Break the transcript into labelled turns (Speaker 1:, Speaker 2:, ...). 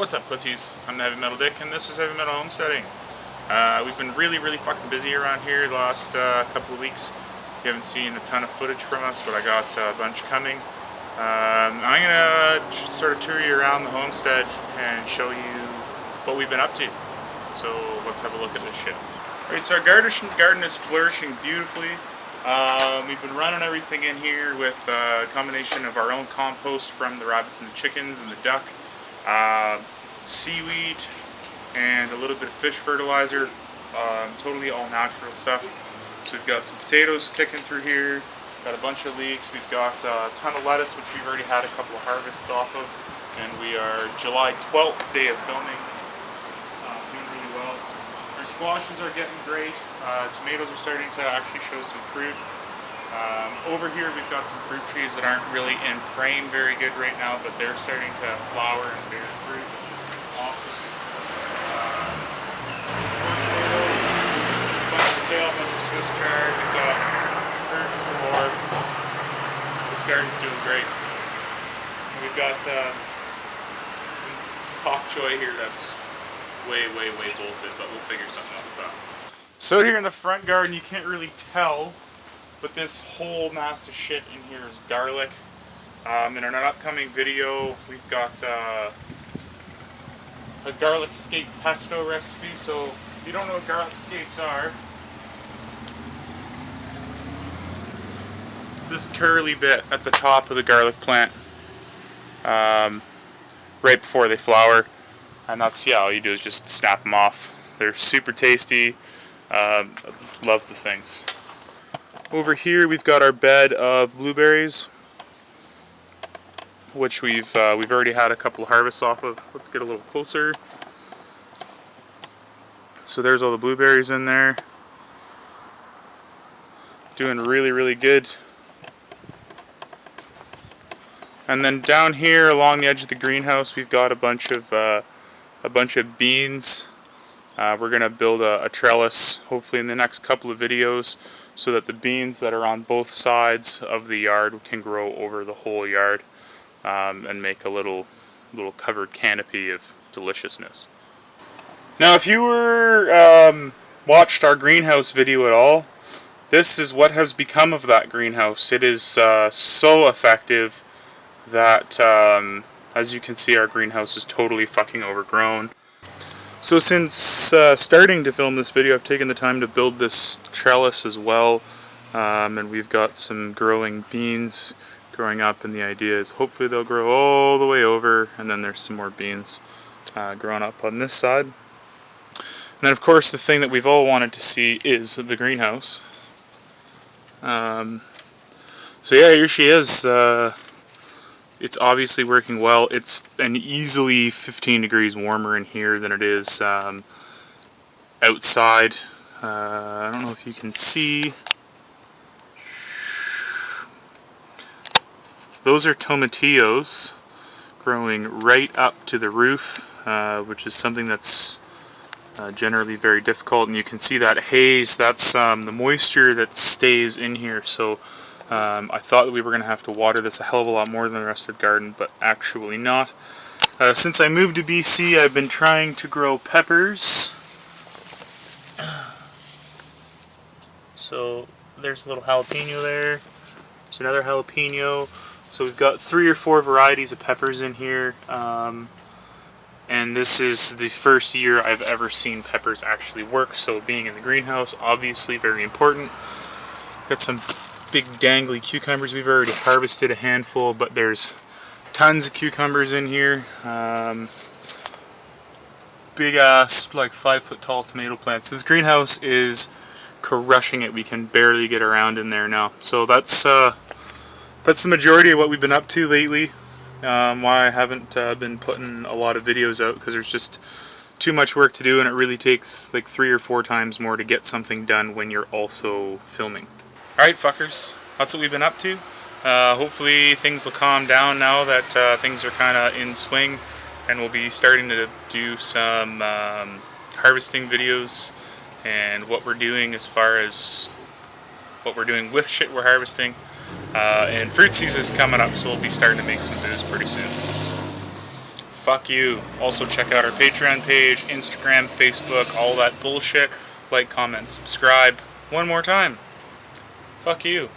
Speaker 1: What's up, pussies? I'm the Heavy Metal Dick, and this is Heavy Metal Homesteading. We've been really fucking busy around here the last couple of weeks. You haven't seen a ton of footage from us, but I got a bunch coming. I'm gonna sort of tour you around the homestead and show you what we've been up to. So let's have a look at this shit. Alright, so our garden is flourishing beautifully. We've been running everything in here with a combination of our own compost from the rabbits and the chickens and the duck, seaweed, and a little bit of fish fertilizer, totally all natural stuff. So we've got some potatoes kicking through here, got a bunch of leeks, we've got a ton of lettuce which we've already had a couple of harvests off of, and we are July 12th day of filming, doing really well. Our squashes are getting great, tomatoes are starting to actually show some fruit. Over here we've got some fruit trees that aren't really in frame very good right now, but they're starting to flower and bear fruit. Awesome. A bunch of kale, a bunch of Swiss chard, we've got herbs galore. This garden's doing great. And we've got some bok choy here that's way bolted, but we'll figure something out with that. So here in the front garden you can't really tell, but this whole mass of shit in here is garlic. In an upcoming video, we've got a garlic scape pesto recipe. So if you don't know what garlic scapes are, it's this curly bit at the top of the garlic plant, right before they flower, and that's, yeah, all you do is just snap them off. They're super tasty. Love the things. Over here we've got our bed of blueberries, which we've already had a couple of harvests off of. Let's get a little closer. So there's all the blueberries in there. Doing really good. And then down here along the edge of the greenhouse we've got a bunch of beans. We're gonna build a trellis hopefully in the next couple of videos, so that the beans that are on both sides of the yard can grow over the whole yard, and make a little covered canopy of deliciousness. Now if you were watched our greenhouse video at all, this is what has become of that greenhouse. It is so effective that as you can see, our greenhouse is totally fucking overgrown. So since starting to film this video, I've taken the time to build this trellis as well, and we've got some growing beans growing up, and the idea is hopefully they'll grow all the way over, and then there's some more beans growing up on this side. And then of course the thing that we've all wanted to see is the greenhouse. So yeah, here she is. It's obviously working well. It's an easily 15 degrees warmer in here than it is outside. I don't know if you can see. Those are tomatillos growing right up to the roof, which is something that's generally very difficult. And you can see that haze, that's the moisture that stays in here. So I thought that we were going to have to water this a hell of a lot more than the rest of the garden, but actually not. Since I moved to BC, I've been trying to grow peppers. So there's a little jalapeno there. There's another jalapeno. So we've got 3 or 4 varieties of peppers in here. And this is the first year I've ever seen peppers actually work. So being in the greenhouse, obviously very important. Got some big dangly cucumbers. We've already harvested a handful, but there's tons of cucumbers in here. Big ass, like 5-foot tall tomato plants. So this greenhouse is crushing it. We can barely get around in there now. So that's the majority of what we've been up to lately. Why I haven't been putting a lot of videos out, because there's just too much work to do, and it really takes like 3 or 4 times more to get something done when you're also filming. Alright fuckers, that's what we've been up to. Hopefully things will calm down now that things are kind of in swing, and we'll be starting to do some harvesting videos and what we're doing as far as what we're doing with shit we're harvesting. And fruit season's coming up, so we'll be starting to make some booze pretty soon. fuck you. Also check out our Patreon page, Instagram, Facebook, all that bullshit. Like, comment, subscribe. One more time. Fuck you.